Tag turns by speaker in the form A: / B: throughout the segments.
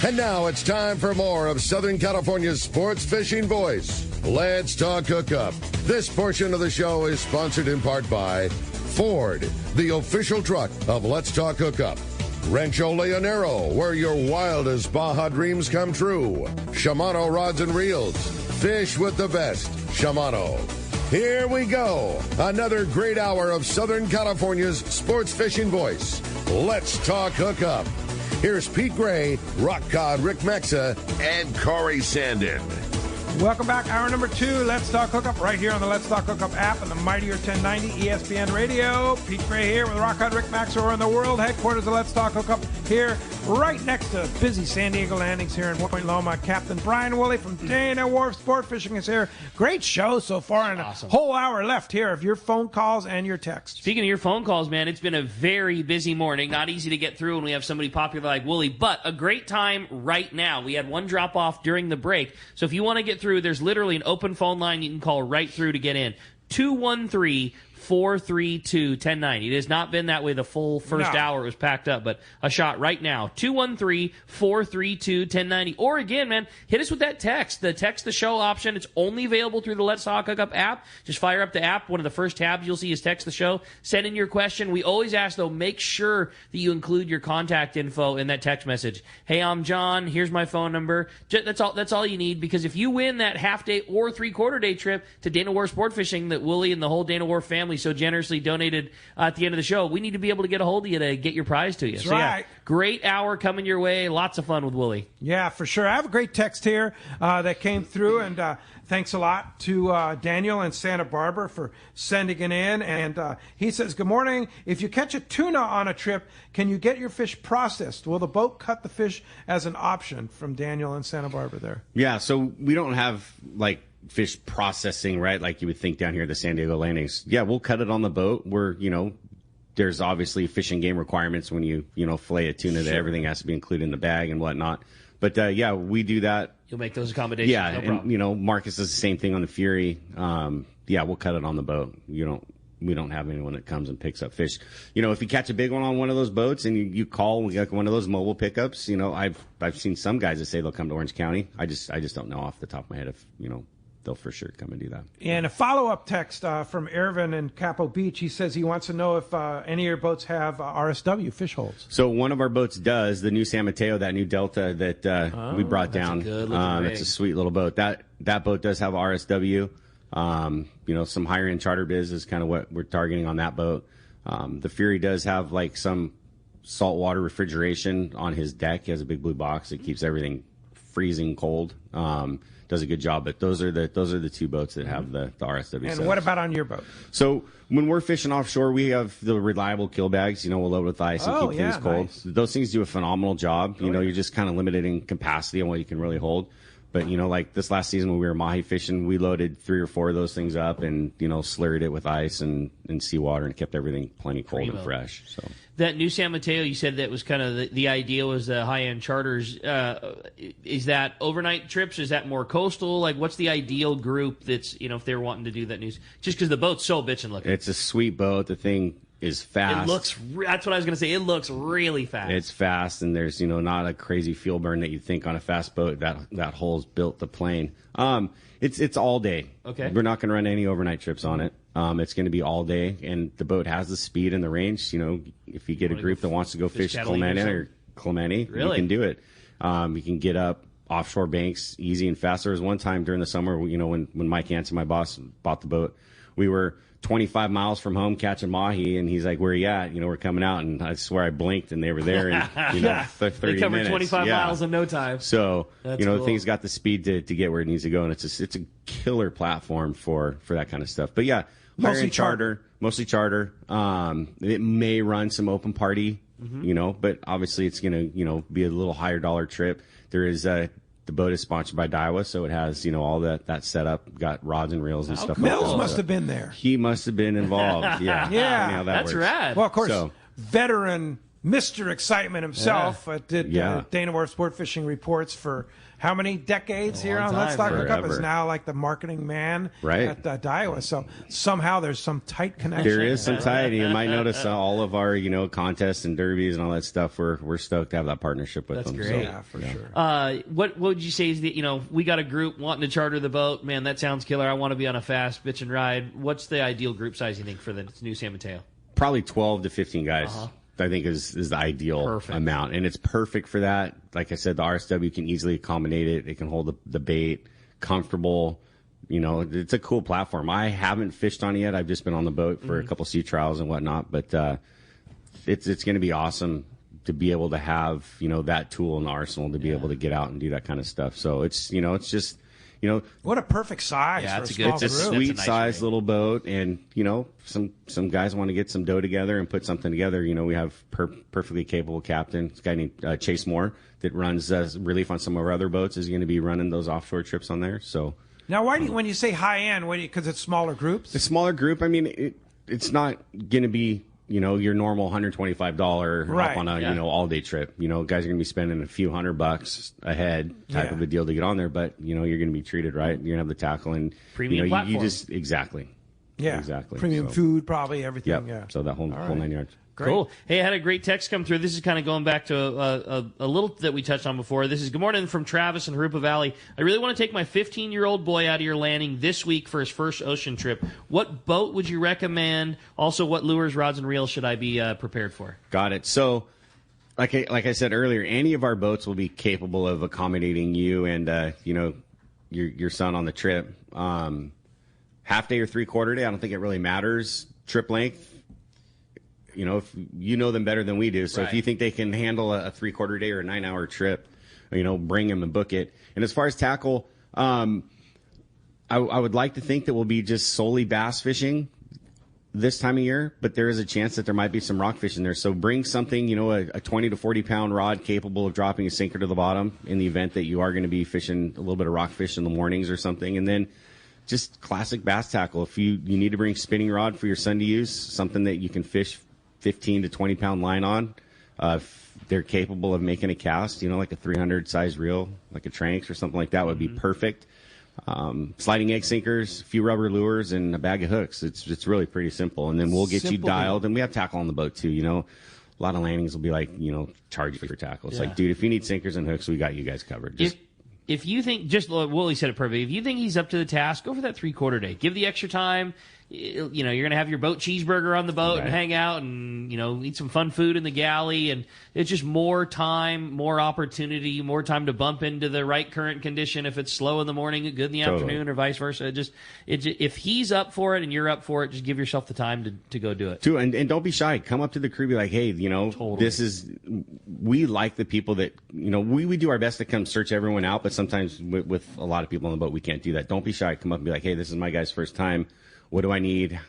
A: And now it's time for more of Southern California's sports fishing voice. Let's talk hookup. This portion of the show is sponsored in part by Ford, the official truck of Let's Talk Hookup. Rancho Leonero, where your wildest Baja dreams come true. Shimano Rods and Reels. Fish with the best. Shimano. Here we go. Another great hour of Southern California's sports fishing voice. Let's talk hookup. Here's Pete Gray, Rock Cod Rick Mexa, and Corey Sandin.
B: Welcome back. Hour number 2, Let's Talk Hookup, right here on the Let's Talk Hookup app and the Mightier 1090 ESPN Radio. Pete Gray here with Rock Cod Rick Mexa. We're in the world headquarters of Let's Talk Hookup here, right next to busy San Diego landings here in Point Loma. Captain Brian Woolley from Dana Wharf Sportfishing is here. Great show so far, and awesome. A whole hour left here of your phone calls and your texts.
C: Speaking of your phone calls, man, it's been a very busy morning. Not easy to get through when we have somebody popular like Woolley, but a great time right now. We had one drop off during the break, so if you want to get through, there's literally an open phone line you can call right through to get in. 213-432-1090. It has not been that way the full first hour. It was packed up, but a shot right now. 213-432-1090. Or again, man, hit us with that text. The text the show option. It's only available through the Let's Talk Hookup app. Just fire up the app. One of the first tabs you'll see is text the show. Send in your question. We always ask, though, make sure that you include your contact info in that text message. Hey, I'm John. Here's my phone number. That's all you need, because if you win that half-day or three-quarter-day trip to Dana Wharf Sportfishing that Woolley and the whole Dana Wharf family so generously donated at the end of the show, we need to be able to get a hold of you to get your prize to you.
B: That's right.
C: Yeah, great hour coming your way. Lots of fun with Woolley.
B: Yeah, for sure. I have a great text here that came through, and thanks a lot to Daniel in Santa Barbara for sending it in. And he says, good morning. If you catch a tuna on a trip, can you get your fish processed? Will the boat cut the fish as an option? From Daniel in Santa Barbara there.
D: Yeah, so we don't have, like, fish processing, right, like you would think down here at the San Diego landings. Yeah, we'll cut it on the boat. There's obviously fish and game requirements when you fillet a tuna, that everything has to be included in the bag and whatnot. But yeah, we do that.
C: You'll make those accommodations.
D: Yeah,
C: no problem.
D: And Marcus does the same thing on the Fury. Yeah, we'll cut it on the boat. We don't have anyone that comes and picks up fish. If you catch a big one on one of those boats and you call like one of those mobile pickups, I've seen some guys that say they'll come to Orange County. I just don't know off the top of my head if they'll for sure come and do that.
B: And a follow-up text from Irvin in Capo Beach. He says he wants to know if any of your boats have RSW fish holds.
D: So one of our boats does, the new San Mateo, that new Delta that we brought down. It's a sweet little boat. That boat does have RSW. Some higher end charter biz is kind of what we're targeting on that boat. The Fury does have like some saltwater refrigeration on his deck. He has a big blue box that keeps everything freezing cold. Does a good job, but those are the two boats that have the RSW.
B: And what about on your boat?
D: So when we're fishing offshore, we have the reliable kill bags. We'll load with ice and keep things cold.
B: Nice.
D: Those things do a phenomenal job. You're just kind of limited in capacity on what you can really hold. But, like this last season when we were mahi fishing, we loaded 3 or 4 of those things up and, slurried it with ice and seawater and kept everything plenty cold and fresh. So
C: that new San Mateo, you said that was kind of the idea was the high-end charters. Is that overnight trips? Is that more coastal? Like, what's the ideal group that's, if they're wanting to do that news? Just because the boat's so bitchin' looking.
D: It's a sweet boat. The thing is fast.
C: That's what I was going to say. It looks really fast.
D: It's fast, and there's, not a crazy fuel burn that you think on a fast boat. That hull's built to plane. It's all day.
C: Okay.
D: We're not going to run any overnight trips on it. It's going to be all day, and the boat has the speed and the range. If you get a group that wants to go fish Clemente,
C: really?
D: You can do it. You can get up offshore banks easy and fast. There was one time during the summer, when Mike Hansen, my boss, bought the boat, we were 25 miles from home catching mahi, and he's like, where are you at? We're coming out, and I swear I blinked and they were there in 30 minutes.
C: They covered 25 miles in no time.
D: So,
C: That's
D: the
C: cool.
D: thing's got the speed to get where it needs to go, and it's a killer platform for that kind of stuff. But yeah, mostly charter. It may run some open party, but obviously it's going to, be a little higher dollar trip. There is the boat is sponsored by Daiwa, so it has, all that setup, got rods and reels and stuff.
B: Mills must have been there.
D: He must have been involved. Yeah.
B: Yeah.
C: That's rad.
B: Well, of course, veteran Mr. Excitement himself. Did Dana Wharf Sport Fishing reports for how many decades here on Let's Talk Hookup? Is now like the marketing man at Daiwa. So somehow there's some tight connection.
D: There is some tight. You might notice all of our contests and derbies and all that stuff. We're stoked to have that partnership with them.
C: That's great.
D: So,
B: yeah, for sure.
C: What would you say is we got a group wanting to charter the boat? Man, that sounds killer. I want to be on a fast bitch and ride. What's the ideal group size you think for the new San Mateo?
D: Probably 12 to 15 guys. I think is the ideal amount, and it's perfect for that. Like I said, the RSW can easily accommodate it. It can hold the bait, comfortable. It's a cool platform. I haven't fished on it yet. I've just been on the boat for a couple sea trials and whatnot, but it's going to be awesome to be able to have that tool in the arsenal to be able to get out and do that kind of stuff. So it's it's just.
B: What a perfect size.
C: Yeah,
B: it's
D: a sweet size little boat, and some guys want to get some dough together and put something together. We have perfectly capable captain, this guy named Chase Moore that runs relief on some of our other boats, is going to be running those offshore trips on there. So
B: now, why do you, when you say high end, because it's smaller groups?
D: A smaller group. I mean, it's not going to be your normal $125 up on a all day trip. Guys are going to be spending a few $100 a head type of a deal to get on there, but you're going to be treated right. You're going to have the tackle and
C: premium platform.
D: You just exactly.
B: Premium food, probably everything.
D: Yeah. So that whole 9 yards.
B: Great.
C: Cool. Hey, I had a great text come through. This is kind of going back to a little that we touched on before. This is good morning from Travis in Harupa Valley. I really want to take my 15-year-old boy out of your landing this week for his first ocean trip. What boat would you recommend? Also, what lures, rods, and reels should I be prepared for? Got it.
D: So, like I said earlier, any of our boats will be capable of accommodating you and your son on the trip. Half day or 3/4 day, I don't think it really matters. Trip length. If you know them better than we do. So if you think they can handle a 3/4 day or a 9-hour trip, bring them and book it. And as far as tackle, I would like to think that we'll be just solely bass fishing this time of year, but there is a chance that there might be some rock fish in there. So bring something, a 20 to 40 pound rod capable of dropping a sinker to the bottom in the event that you are going to be fishing a little bit of rock fish in the mornings or something. And then just classic bass tackle. If you need to bring spinning rod for your son to use, something that you can fish 15 to 20 pound line on, if they're capable of making a cast, like a 300 size reel, like a Tranks or something like that would be perfect. Sliding egg sinkers, a few rubber lures, and a bag of hooks. It's really pretty simple. And then we'll get you dialed, and we have tackle on the boat too. A lot of landings will be like, charge you for tackle. It's like, dude, if you need sinkers and hooks, we got you guys covered.
C: If you think, just Woolley said it perfectly, if you think he's up to the task, go for that 3/4 day. Give the extra time. You're going to have your boat cheeseburger on the boat and hang out and, eat some fun food in the galley. And it's just more time, more opportunity, more time to bump into the right current condition. If it's slow in the morning, good in the afternoon, or vice versa. If he's up for it and you're up for it, just give yourself the time to go do it.
D: And don't be shy. Come up to the crew, be like, hey, we like the people that, we do our best to come search everyone out, but sometimes with a lot of people on the boat, we can't do that. Don't be shy. Come up and be like, hey, this is my guy's first time. What do I need?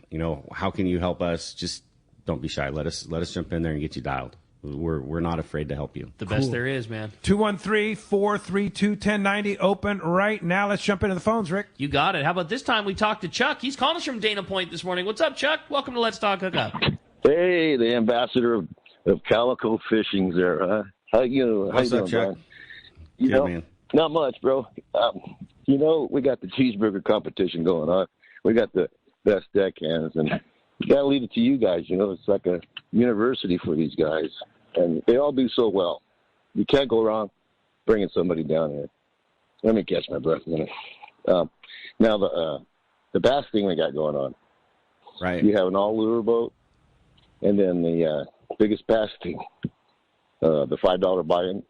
D: How can you help us? Just don't be shy. Let us jump in there and get you dialed. We're not afraid to help you.
C: The best there is, man.
B: 213-432-1090 open right now. Let's jump into the phones, Rick.
C: You got it. How about this time we talk to Chuck? He's calling us from Dana Point this morning. What's up, Chuck? Welcome to Let's Talk Hookup.
E: Hey, the ambassador of Calico Fishing's there. How you
D: What's up,
E: doing,
D: Chuck?
E: Brian?
D: Man.
E: Not much, bro. We got the cheeseburger competition going on. We got the best deckhands, and you got to leave it to you guys. It's like a university for these guys, and they all do so well. You can't go wrong bringing somebody down here. Let me catch my breath a minute. Now, the bass thing we got going on.
D: Right.
E: You have an all-lure boat, and then the biggest bass thing, the $5 buy-in.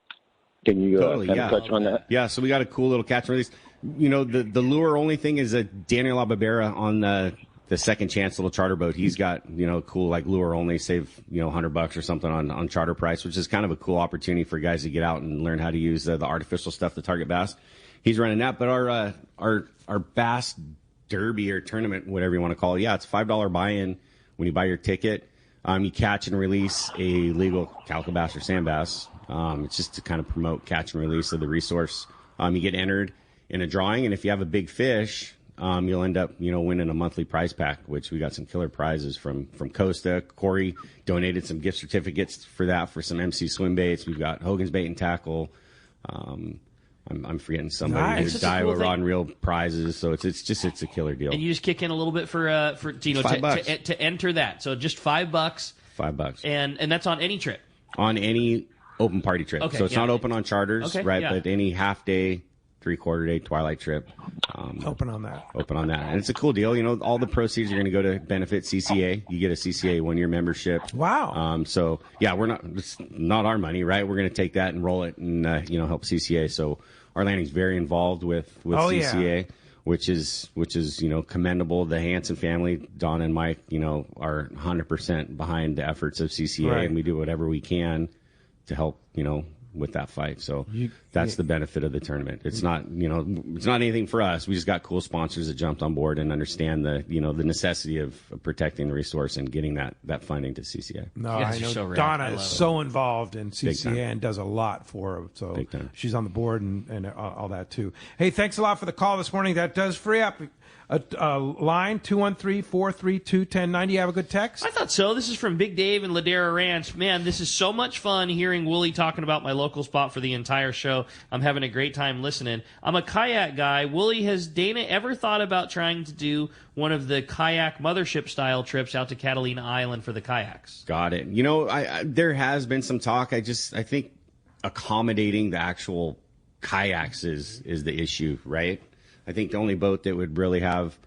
E: Can you touch on that?
D: Yeah, so we got a cool little catch and release. The lure only thing is a Daniel Ababera on the second chance little charter boat. He's got, cool like lure only, save, $100 or something on charter price, which is kind of a cool opportunity for guys to get out and learn how to use the artificial stuff to target bass. He's running that. But our bass derby or tournament, whatever you want to call it, it's $5 buy-in when you buy your ticket. You catch and release a legal calico bass or sand bass. It's just to kind of promote catch and release of the resource. You get entered in a drawing, and if you have a big fish, you'll end up, winning a monthly prize pack, which we got some killer prizes from Costa. Corey donated some gift certificates for that for some MC swim baits. We've got Hogan's Bait and Tackle. I'm forgetting somebody.
C: Nice.
D: There's Daiwa Rod and Reel prizes, so it's a killer deal.
C: And you just kick in a little bit for to enter that. So just $5.
D: $5.
C: And that's on any trip.
D: On any open party trip.
C: Okay,
D: so it's not open on charters, right?
C: Yeah.
D: But any half day, 3/4 day, twilight trip.
B: Open on that.
D: And it's a cool deal. All the proceeds are going to go to benefit CCA. You get a CCA 1-year membership.
B: Wow.
D: So yeah, it's not our money, right? We're going to take that and roll it and, help CCA. So our landing's very involved with CCA, which is, commendable. The Hansen family, Don and Mike, are 100% behind the efforts of CCA,
B: right.
D: and we do whatever we can to help, with that fight. So that's the benefit of the tournament. It's not, it's not anything for us. We just got cool sponsors that jumped on board and understand the necessity of protecting the resource and getting that funding to CCA.
B: No, I know Donna is so involved in CCA and does a lot for her. So she's on the board and all that too. Hey, thanks a lot for the call this morning. That does free up line 213-432-1090. You have a good text?
C: I thought so. This is from Big Dave and Ladera Ranch. Man, this is so much fun hearing Woolley talking about my local spot for the entire show. I'm having a great time listening. I'm a kayak guy. Woolley, has Dana ever thought about trying to do one of the kayak mothership style trips out to Catalina Island for the kayaks?
D: Got it. There has been some talk. I think accommodating the actual kayaks is the issue, right? I think the only boat that would really have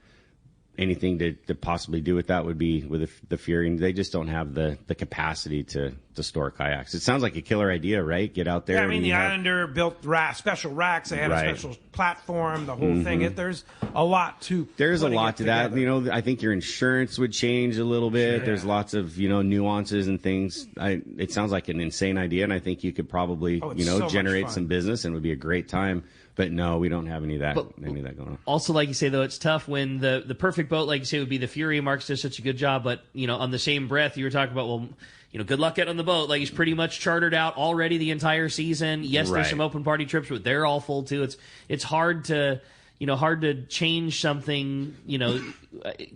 D: anything to possibly do with that would be with the Fury, and they just don't have the capacity to store kayaks. It sounds like a killer idea, right? Get out there.
B: Yeah, I mean, the Islander built special racks. They had a special platform, the whole thing. There's a lot to
D: There's a lot to that. I think your insurance would change a little bit. Sure. There's lots of, nuances and things. It sounds like an insane idea, and I think you could probably, generate some business, and it would be a great time. But no, we don't have any of that going on. Also,
C: like you say, though, it's tough when the perfect boat, like you say, would be the Fury. Mark's does such a good job, but on the same breath, you were talking about, well, good luck getting on the boat. Like, he's pretty much chartered out already the entire season. Yes, there's some open party trips, but they're all full too. It's hard to change something.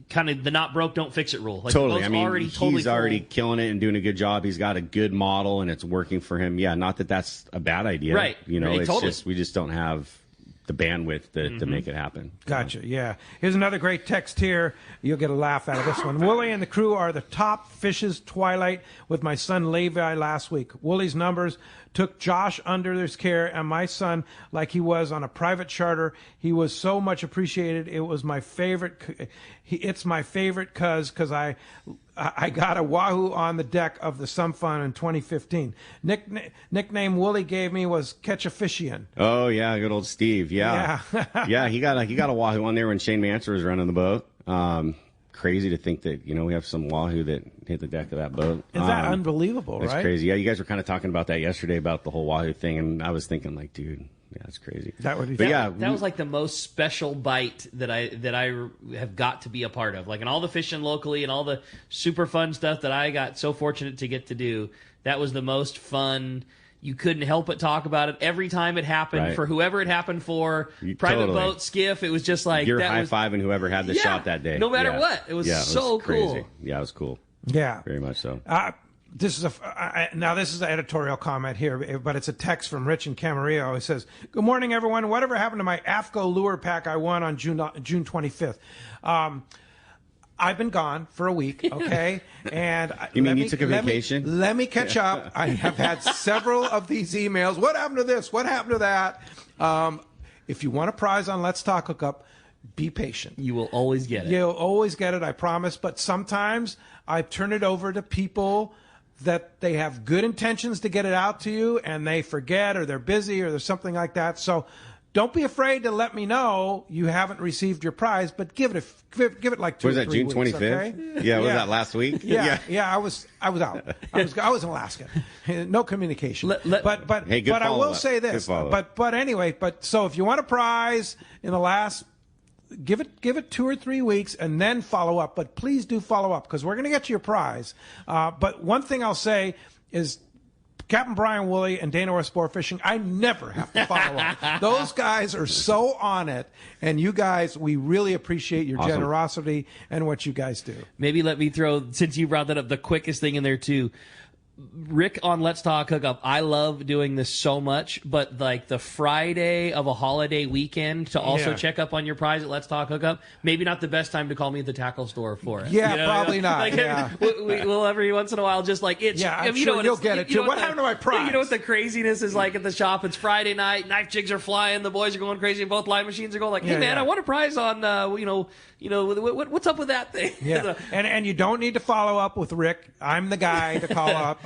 C: Kind of the not broke, don't fix it rule. Like,
D: totally. I mean,
C: he's
D: already killing it and doing a good job. He's got a good model and it's working for him. Yeah, not that that's a bad idea.
C: Right.
D: It's
C: totally.
D: just we just don't have the bandwidth to make it happen.
B: Gotcha. Yeah. Here's another great text here. You'll get a laugh out of this one. Woolley and the crew are the top fishes twilight with my son Levi last week. Woolley's numbers took Josh under his care and my son like he was on a private charter. He was so much appreciated. It was my favorite. It's my favorite because I got a Wahoo on the deck of the Some Fun in 2015. Nickname Woolley gave me was Catch-A-Fishian.
D: Oh yeah, good old Steve. Yeah. Yeah, he got a Wahoo on there when Shane Manser was running the boat. Crazy to think that we have some Wahoo that hit the deck of that boat.
B: Is that unbelievable?
D: That's
B: right?
D: Crazy. Yeah, you guys were kind of talking about that yesterday about the whole Wahoo thing, and I was thinking like, dude, yeah, that's crazy.
B: That would be.
C: That was like the most special bite that I have got to be a part of. Like, in all the fishing locally and all the super fun stuff that I got so fortunate to get to do, that was the most fun. You couldn't help but talk about it every time it happened, for whoever it happened for. Private boat, skiff. It was just like
D: you're high-fiving whoever had the shot that day.
C: No matter what. It was so
D: crazy.
C: Cool.
D: Yeah, it was cool.
B: Yeah.
D: Very much so.
B: This is an editorial comment here, but it's a text from Rich in Camarillo. It says, "Good morning, everyone. Whatever happened to my AFCO lure pack I won on June 25th? I've been gone for a week, okay? And
D: you took a vacation?
B: Let me catch up. I have had several of these emails. What happened to this? What happened to that? If you want a prize on Let's Talk Hookup, be patient.
C: You will always get it.
B: You'll always get it, I promise. But sometimes I turn it over to people that they have good intentions to get it out to you, and they forget, or they're busy, or there's something like that. So don't be afraid to let me know you haven't received your prize, but give it like 2 or 3 weeks.
D: Was that June 25th?
B: Okay?
D: Yeah, was that last week?
B: Yeah. I was out. I was in Alaska. No communication. But I will say this. But anyway, so if you want a prize in the last, give it 2 or 3 weeks and then follow up. But please do follow up, because we're going to get you your prize. But one thing I'll say is, Captain Brian Woolley and Dana Wharf Sport Fishing, I never have to follow up. Those guys are so on it, and you guys, we really appreciate your generosity and what you guys do.
C: Maybe let me throw, since you brought that up, the quickest thing in there too. Rick on Let's Talk Hookup, I love doing this so much, but like the Friday of a holiday weekend to also check up on your prize at Let's Talk Hookup, maybe not the best time to call me at the tackle store for it.
B: Yeah, probably not.
C: Like, we'll every once in a while just like itch.
B: Yeah, I'm sure you'll get it too. What happened to my prize?
C: You know what the craziness is like at the shop? It's Friday night, knife jigs are flying, the boys are going crazy, both line machines are going like, hey man, I want a prize on, what's up with that thing?
B: Yeah, and you don't need to follow up with Rick. I'm the guy to call up.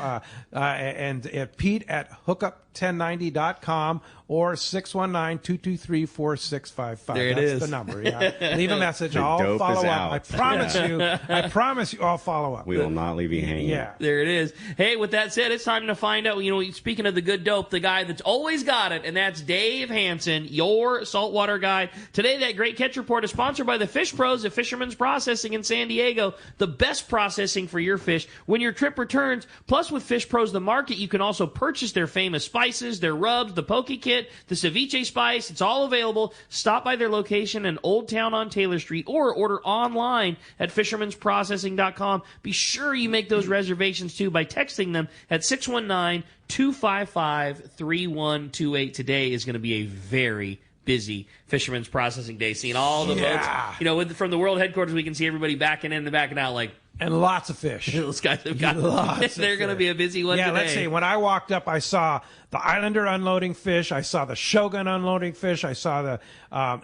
B: And Pete at hookup1090.com or 619-223-4655.
C: There it
B: That's
C: is.
B: the number. Yeah. Leave a message. I'll follow up. I promise you I'll follow up.
D: We will not leave you hanging.
B: Yeah.
C: There it is. Hey, with that said, it's time to find out, speaking of the good dope, the guy that's always got it, and that's Dave Hansen, your saltwater guide. Today, that great catch report is sponsored by the Fish Pros of Fisherman's Processing in San Diego, the best processing for your fish when your trip returns. Plus, with Fish Pros The Market, you can also purchase their famous spices, their rubs, the poke kit, the ceviche spice. It's all available. Stop by their location in Old Town on Taylor Street or order online at fishermansprocessing.com. Be sure you make those reservations, too, by texting them at 619-255-3128. Today is going to be a very busy Fisherman's Processing Day. Seeing all the boats. From the world headquarters, we can see everybody backing in and backing out like,
B: and lots of fish.
C: Those guys have got
B: lots.
C: They're going to be a busy one today.
B: Let's see. When I walked up, I saw the Islander unloading fish. I saw the Shogun unloading fish. I saw the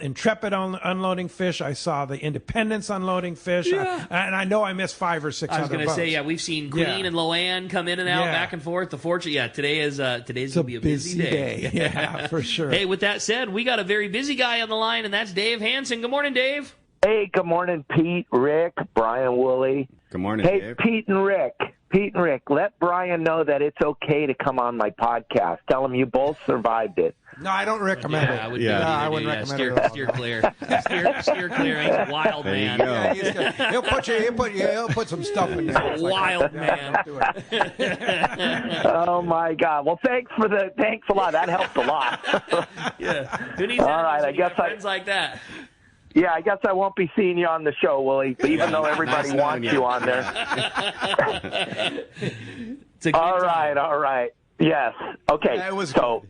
B: Intrepid unloading fish. I saw the Independence unloading fish.
C: Yeah.
B: And I know I missed 5 or 6 other boats.
C: I was going to say, we've seen Queen and Loanne come in and out, back and forth. The Fortune, today's going to be a busy day.
B: Yeah, for sure.
C: Hey, with that said, we got a very busy guy on the line, and that's Dave Hansen. Good morning, Dave.
F: Hey, good morning, Pete, Rick, Brian Woolley.
D: Good morning, Dave.
F: Pete and Rick, let Brian know that it's okay to come on my podcast. Tell him you both survived it.
B: No, I don't recommend it. I wouldn't recommend it at all.
C: Steer clear. Steer clear. He's a wild man.
B: Yeah, he'll put some stuff in there.
C: Wild man.
F: Oh my God. Well, thanks a lot. That helped a lot.
C: Who needs friends like that?
F: Yeah, I guess I won't be seeing you on the show, Willie, even though everybody wants you on there. All right. Yes. Okay, so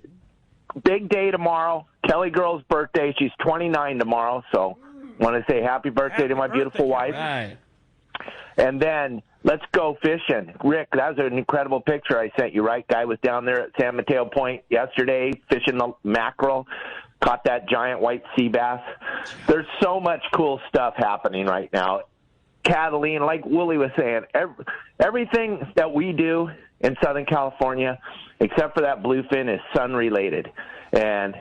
F: big day tomorrow. Kelly Girl's birthday. She's 29 tomorrow, so want to say happy birthday to my beautiful wife.
C: Right.
F: And then let's go fishing. Rick, that was an incredible picture I sent you, right? Guy was down there at San Mateo Point yesterday fishing the mackerel. Caught that giant white sea bass. There's so much cool stuff happening right now. Catalina, like Woolley was saying, everything that we do in Southern California, except for that bluefin, is sun-related. And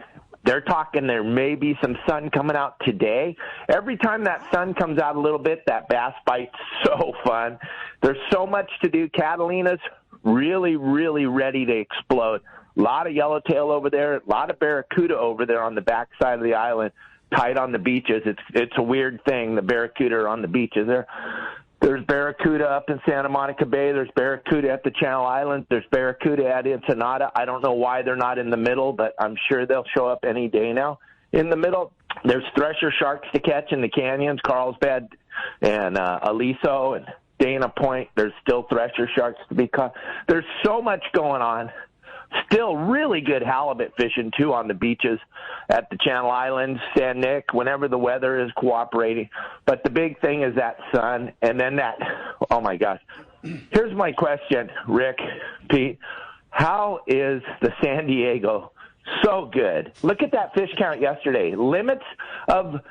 F: they're talking there may be some sun coming out today. Every time that sun comes out a little bit, that bass bite's so fun. There's so much to do. Catalina's really, really ready to explode. A lot of yellowtail over there, a lot of barracuda over there on the backside of the island, tight on the beaches. It's a weird thing. The barracuda are on the beaches there. There's barracuda up in Santa Monica Bay. There's barracuda at the Channel Islands. There's barracuda at Ensenada. I don't know why they're not in the middle, but I'm sure they'll show up any day now. In the middle, there's thresher sharks to catch in the canyons, Carlsbad and Aliso and Dana Point. There's still thresher sharks to be caught. There's so much going on. Still really good halibut fishing, too, on the beaches at the Channel Islands, San Nick, whenever the weather is cooperating. But the big thing is that sun, and then that, oh, my gosh. Here's my question, Rick, Pete. How is the San Diego so good? Look at that fish count yesterday. Limits of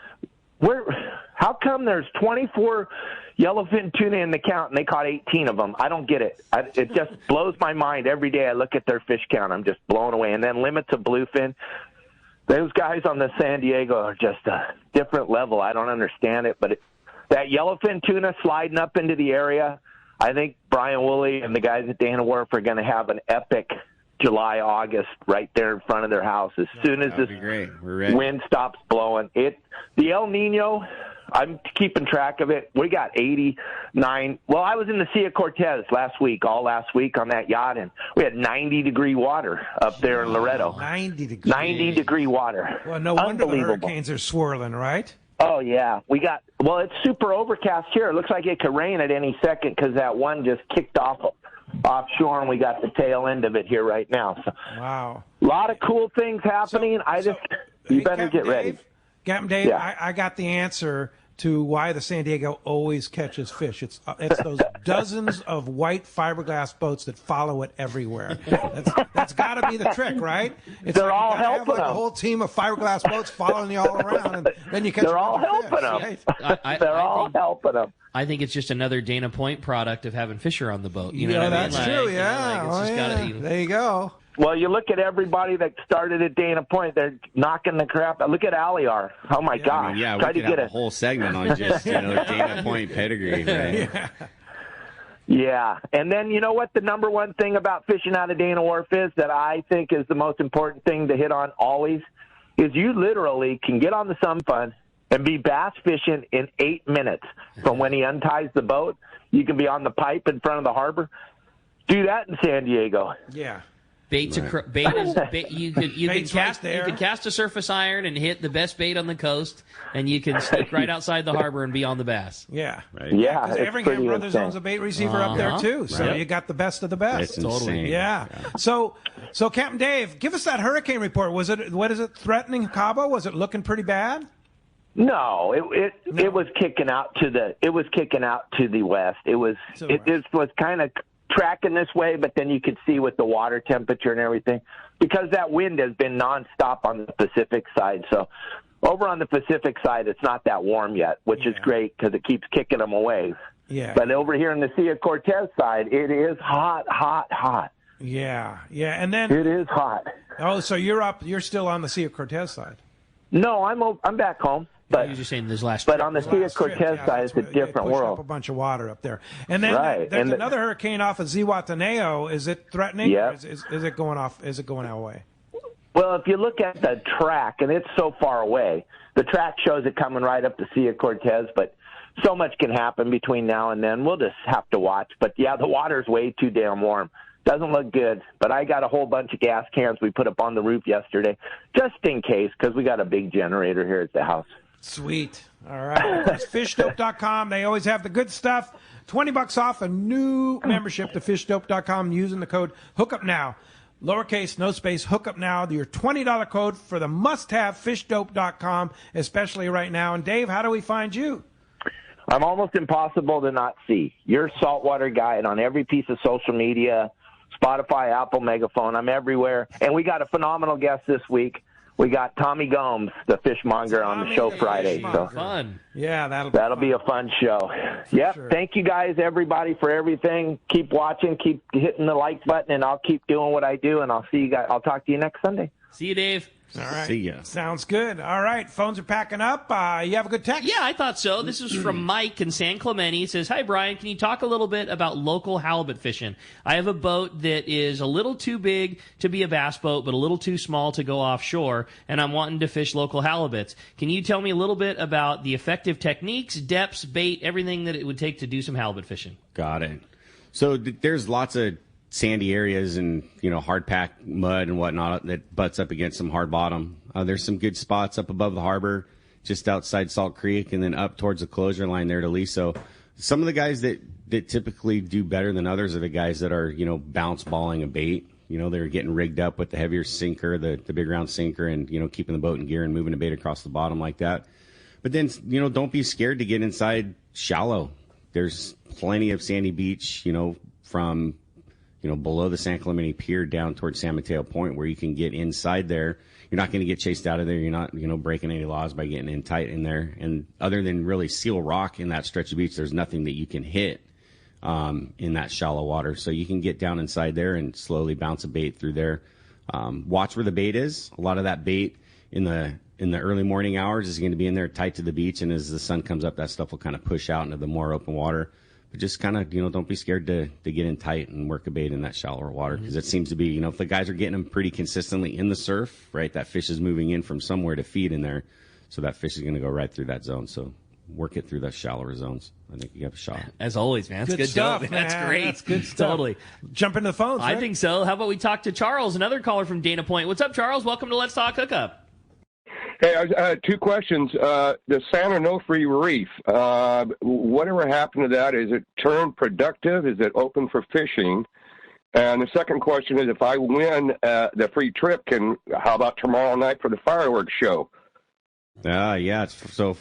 F: how come there's 24 yellowfin tuna in the count and they caught 18 of them? I don't get it. It just blows my mind every day I look at their fish count. I'm just blown away. And then limits of bluefin. Those guys on the San Diego are just a different level. I don't understand it. But that yellowfin tuna sliding up into the area, I think Brian Woolley and the guys at Dana Wharf are going to have an epic July, August right there in front of their house. As soon as this wind stops blowing. The El Nino I'm keeping track of it. We got 89. Well, I was in the Sea of Cortez all last week on that yacht, and we had 90-degree water up there in Loretto.
B: 90 degrees.
F: 90-degree water.
B: Well, no wonder the hurricanes are swirling, right?
F: Oh, yeah. It's super overcast here. It looks like it could rain at any second because that one just kicked offshore, and we got the tail end of it here right now. So,
B: wow.
F: A lot of cool things happening. You better get ready.
B: Captain Dave,
F: Yeah.
B: I got the answer to why the San Diego always catches fish. It's those dozens of white fiberglass boats that follow it everywhere. That's got to be the trick, right?
F: They're all helping
B: them. A whole team of fiberglass boats following you all around, and then you catch.
F: They're all helping them.
B: Right?
F: They're all helping them.
C: I think it's just another Dana Point product of having Fisher on the boat. You know
B: yeah,
C: what I mean?
B: that's true. Yeah. There you go.
F: Well, you look at everybody that started at Dana Point; they're knocking the crap out. Look at Aliar. Oh my gosh!
D: We could have a whole segment on just Dana Point pedigree, right?
F: Yeah, and then you know what? The number one thing about fishing out of Dana Wharf is that I think is the most important thing to hit on always is you literally can get on the Sun Fun and be bass fishing in 8 minutes from when he unties the boat. You can be on the pipe in front of the harbor. Do that in San Diego.
B: Yeah.
C: You can cast a surface iron and hit the best bait on the coast, and you can sneak right outside the harbor and be on the bass.
B: Yeah,
D: right.
F: Yeah,
B: because Everingham Brothers owns a bait receiver up there too, so you got the best of the best.
D: It's totally.
B: Yeah. So Captain Dave, give us that hurricane report. Was it threatening Cabo? Was it looking pretty bad?
F: No, it was kicking out to the west. It was kind of tracking this way, but then you could see with the water temperature and everything, because that wind has been nonstop on the Pacific side. So over on the Pacific side, it's not that warm yet, which is great because it keeps kicking them away.
B: Yeah.
F: But over here in the Sea of Cortez side, it is hot, hot, hot.
B: Yeah, yeah, and then
F: it is hot.
B: Oh, so you're still on the Sea of Cortez side?
F: No, I'm back home. But
C: you're just saying this last
F: trip. But on the Sea of Cortez side, it's a different world.
B: Up a bunch of water up there, and then there's another hurricane off of Zihuatanejo. Is it threatening?
F: Yeah.
B: Is it going off? Is it going our way?
F: Well, if you look at the track, and it's so far away, the track shows it coming right up the Sea of Cortez. But so much can happen between now and then. We'll just have to watch. But yeah, the water's way too damn warm. Doesn't look good, but I got a whole bunch of gas cans we put up on the roof yesterday, just in case, because we got a big generator here at the house.
B: Sweet. All right. It's fishdope.com. They always have the good stuff. $20 off a new membership to fishdope.com using the code HookUpNow. Lowercase, no space, HookUpNow. Your $20 code for the must-have fishdope.com, especially right now. And Dave, how do we find you?
F: I'm almost impossible to not see. You're saltwater guide on every piece of social media, Spotify, Apple, Megaphone. I'm everywhere. And we got a phenomenal guest this week. We got Tommy Gomes, the fishmonger, on the show Friday. So
C: fun.
B: Yeah, that'll
F: be a fun show. Yep. Sure. Thank you guys, everybody, for everything. Keep watching, keep hitting the like button, and I'll keep doing what I do. And I'll see you guys. I'll talk to you next Sunday.
C: See you, Dave.
B: All right.
D: See ya.
B: Sounds good. All right. Phones are packing up. You have a good text?
C: Yeah, I thought so. This is from Mike in San Clemente. He says, "Hi, Brian. Can you talk a little bit about local halibut fishing? I have a boat that is a little too big to be a bass boat, but a little too small to go offshore, and I'm wanting to fish local halibuts. Can you tell me a little bit about the effective techniques, depths, bait, everything that it would take to do some halibut fishing?"
D: Got it. So there's lots of sandy areas and hard packed mud and whatnot that butts up against some hard bottom. There's some good spots up above the harbor, just outside Salt Creek, and then up towards the closure line there to Liso. Some of the guys that typically do better than others are the guys that are bounce balling a bait. They're getting rigged up with the heavier sinker, the big round sinker, and keeping the boat in gear and moving the bait across the bottom like that. But then don't be scared to get inside shallow. There's plenty of sandy beach, from below the San Clemente Pier down towards San Mateo Point, where you can get inside there. You're not going to get chased out of there. You're not, breaking any laws by getting in tight in there. And other than really seal rock in that stretch of beach, there's nothing that you can hit in that shallow water. So you can get down inside there and slowly bounce a bait through there. Watch where the bait is. A lot of that bait in the early morning hours is going to be in there tight to the beach, and as the sun comes up, that stuff will kind of push out into the more open water. But just kind of, don't be scared to get in tight and work a bait in that shallower water, because it seems to be, if the guys are getting them pretty consistently in the surf, right, that fish is moving in from somewhere to feed in there, so that fish is going to go right through that zone. So work it through the shallower zones. I think you have a shot.
C: As always, man. That's
B: good stuff,
C: dope.
B: man.
C: That's great.
B: That's good stuff.
C: Totally.
B: Jump into the phones,
C: I
B: Rick.
C: think so. How about we talk to Charles, another caller from Dana Point. What's up, Charles? Welcome to Let's Talk Hookup.
G: Hey, I had two questions. The San Onofre Reef, whatever happened to that? Is it turned productive? Is it open for fishing? And the second question is, if I win the free trip, how about tomorrow night for the fireworks show?
D: Yeah. So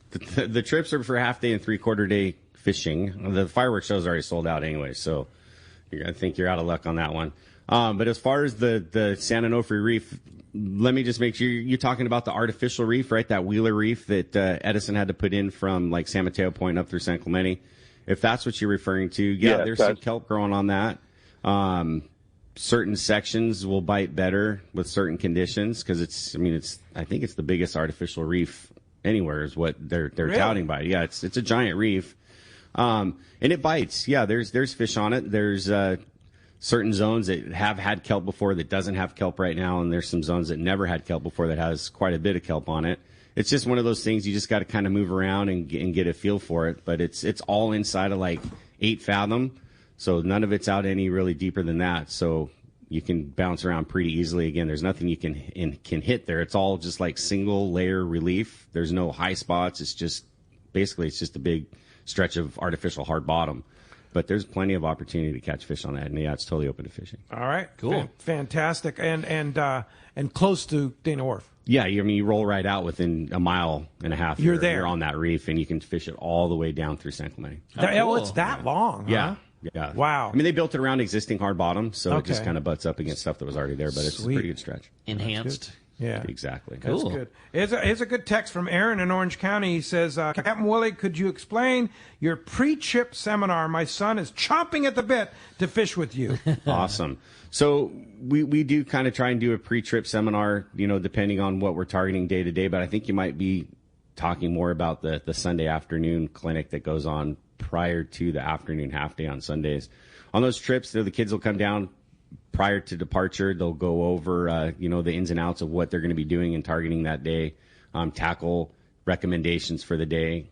D: the trips are for half day and 3/4 day fishing. The fireworks show's already sold out anyway, so I think you're out of luck on that one. But as far as the San Onofre Reef, let me just make sure you're talking about the artificial reef, right? That Wheeler Reef that Edison had to put in from like San Mateo Point up through San Clemente. If that's what you're referring to, there's some kelp growing on that. Certain sections will bite better with certain conditions because I think it's the biggest artificial reef anywhere is what they're
B: Really?
D: touting by. Yeah, it's a giant reef. And it bites. Yeah, there's fish on it. There's certain zones that have had kelp before that doesn't have kelp right now, and there's some zones that never had kelp before that has quite a bit of kelp on it. It's just one of those things you just got to kind of move around and get a feel for it. But it's all inside of like 8 fathom, so none of it's out any really deeper than that. So you can bounce around pretty easily. Again, there's nothing you can hit there. It's all just like single layer relief. There's no high spots. It's just a big stretch of artificial hard bottom. But there's plenty of opportunity to catch fish on that, and yeah, it's totally open to fishing.
B: All right,
C: cool,
B: fantastic, and close to Dana Wharf.
D: Yeah, you roll right out within a mile and a half.
B: You're there.
D: You're on that reef, and you can fish it all the way down through San Clemente.
B: Oh, it's that long, huh?
D: Yeah. Yeah.
B: Wow.
D: I mean, they built it around existing hard bottom, so it just kind of butts up against stuff that was already there, but it's a pretty good stretch.
C: Enhanced.
B: Yeah.
D: Exactly.
B: That's
C: Cool.
B: good. Here's a good text from Aaron in Orange County. He says, Captain Woolley, could you explain your pre-trip seminar? My son is chomping at the bit to fish with you.
D: Awesome. So we do kind of try and do a pre-trip seminar, depending on what we're targeting day to day, but I think you might be talking more about the Sunday afternoon clinic that goes on prior to the afternoon half day on Sundays. On those trips, the kids will come down prior to departure. They'll go over, the ins and outs of what they're going to be doing and targeting that day, tackle recommendations for the day,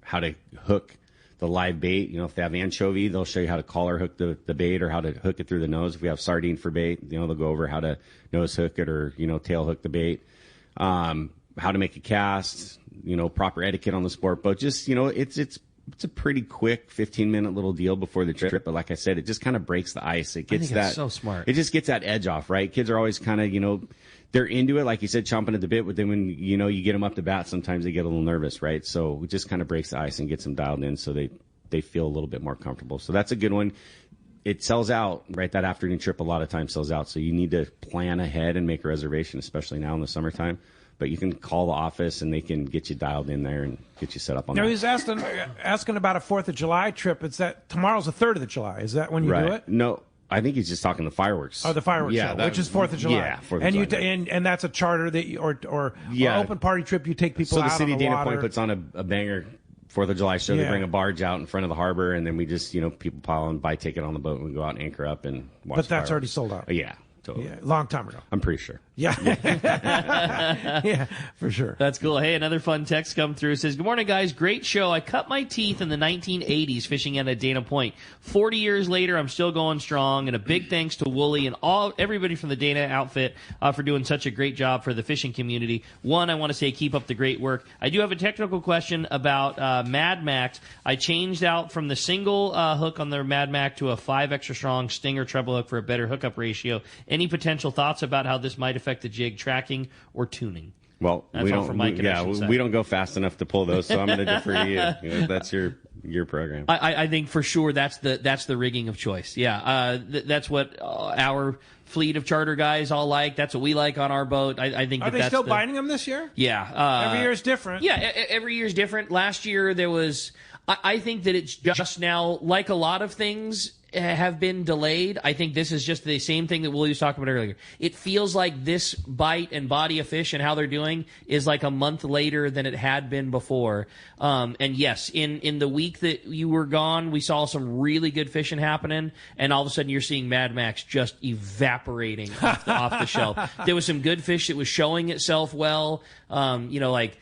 D: how to hook the live bait. If they have anchovy, they'll show you how to collar hook the bait or how to hook it through the nose. If we have sardine for bait, they'll go over how to nose hook it or, tail hook the bait, how to make a cast, proper etiquette on the sport boat. Just, it's a pretty quick 15-minute little deal before the trip, but like I said, it just kind of breaks the ice. It gets
C: that's so smart.
D: It just gets that edge off, right? Kids are always kind of, they're into it, like you said, chomping at the bit, but then when, you get them up to bat, sometimes they get a little nervous, right? So it just kind of breaks the ice and gets them dialed in so they feel a little bit more comfortable. So that's a good one. It sells out, right? That afternoon trip a lot of times sells out. So you need to plan ahead and make a reservation, especially now in the summertime. But you can call the office and they can get you dialed in there and get you set up on that.
B: Now, he's asking about a 4th of July trip. It's that tomorrow's the 3rd of July. Is that when you do it?
D: No, I think he's just talking the fireworks.
B: Oh, the fireworks show, which is 4th of July.
D: Yeah, 4th of July.
B: And that's a charter that or open party trip. You take people out
D: So the city
B: on the
D: Dana
B: water.
D: Point puts on a banger 4th of July show.
B: Yeah.
D: They bring a barge out in front of the harbor, and then we just, people pile and buy a ticket on the boat, and we go out and anchor up and watch.
B: But that's
D: fireworks.
B: already sold out.
D: Yeah. Totally.
B: Yeah, long time ago.
D: I'm pretty sure.
B: Yeah. Yeah, for sure.
C: That's cool. Hey, another fun text come through. It says, good morning, guys. Great show. I cut my teeth in the 1980s fishing at Dana Point. 40 years later, I'm still going strong, and a big thanks to Woolley and everybody from the Dana outfit for doing such a great job for the fishing community. One, I want to say keep up the great work. I do have a technical question about Mad Max. I changed out from the single hook on the Mad Max to a 5 extra strong Stinger treble hook for a better hookup ratio. Any potential thoughts about how this might affect the jig tracking or tuning?
D: Well,
C: That's
D: we
C: all
D: don't.
C: for Mike
D: We don't go fast enough to pull those, so I'm going to defer to you. That's your program.
C: I think for sure that's the rigging of choice. Yeah, that's what our fleet of charter guys all like. That's what we like on our boat. I think
B: Are they still binding them this year?
C: Yeah,
B: every year is different.
C: Yeah, every year is different. Last year there was. I think that it's just now, like a lot of things have been delayed. I think this is just the same thing that Woolley was talking about earlier. It feels like this bite and body of fish and how they're doing is like a month later than it had been before. And yes, in the week that you were gone, we saw some really good fishing happening, and all of a sudden you're seeing Mad Max just evaporating off the shelf. There was some good fish that was showing itself well. Like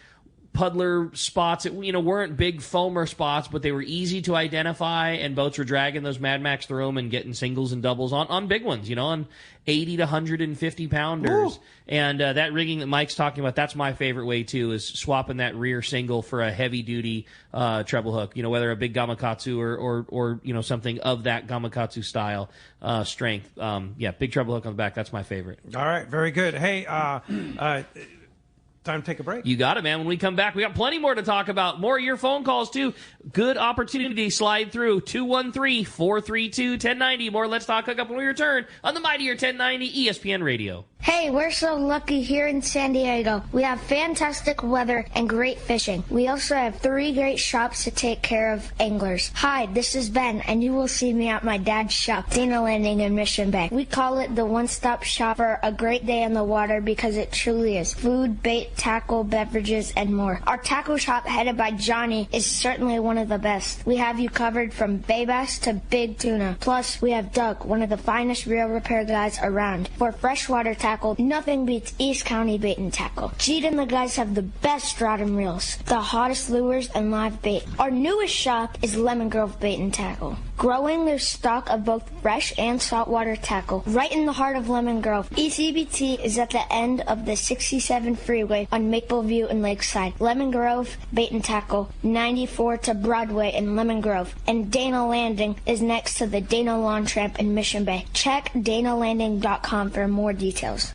C: puddler spots. It, weren't big foamer spots, but they were easy to identify, and boats were dragging those Mad Max through them and getting singles and doubles on big ones, on 80 to 150 pounders. Ooh. And that rigging that Mike's talking about, that's my favorite way too, is swapping that rear single for a heavy duty treble hook, whether a big Gamakatsu or something of that Gamakatsu style strength. Big treble hook on the back, that's my favorite.
B: All right, very good. Hey, time to take a break.
C: You got it, man. When we come back, we got plenty more to talk about. More of your phone calls, too. Good opportunity. Slide through 213-432-1090. More Let's Talk Hookup when we return on the Mightier 1090 ESPN Radio.
H: Hey, we're so lucky here in San Diego. We have fantastic weather and great fishing. We also have 3 great shops to take care of anglers. Hi, this is Ben, and you will see me at my dad's shop, Dana Landing in Mission Bay. We call it the one-stop shop for a great day on the water because it truly is. Food, bait, tackle, beverages, and more. Our tackle shop, headed by Johnny, is certainly one of the best. We have you covered from bay bass to big tuna. Plus, we have Doug, one of the finest reel repair guys around. For freshwater tackle, nothing beats East County Bait and Tackle. Jeet and the guys have the best stratum reels, the hottest lures, and live bait. Our newest shop is Lemon Grove Bait and Tackle, growing their stock of both fresh and saltwater tackle right in the heart of Lemon Grove. ECBT is at the end of the 67 freeway on Maple View and Lakeside. Lemon Grove Bait and Tackle, 94 to Broadway in Lemon Grove. And Dana Landing is next to the Dana Lawn Tramp in Mission Bay. Check danalanding.com for more details.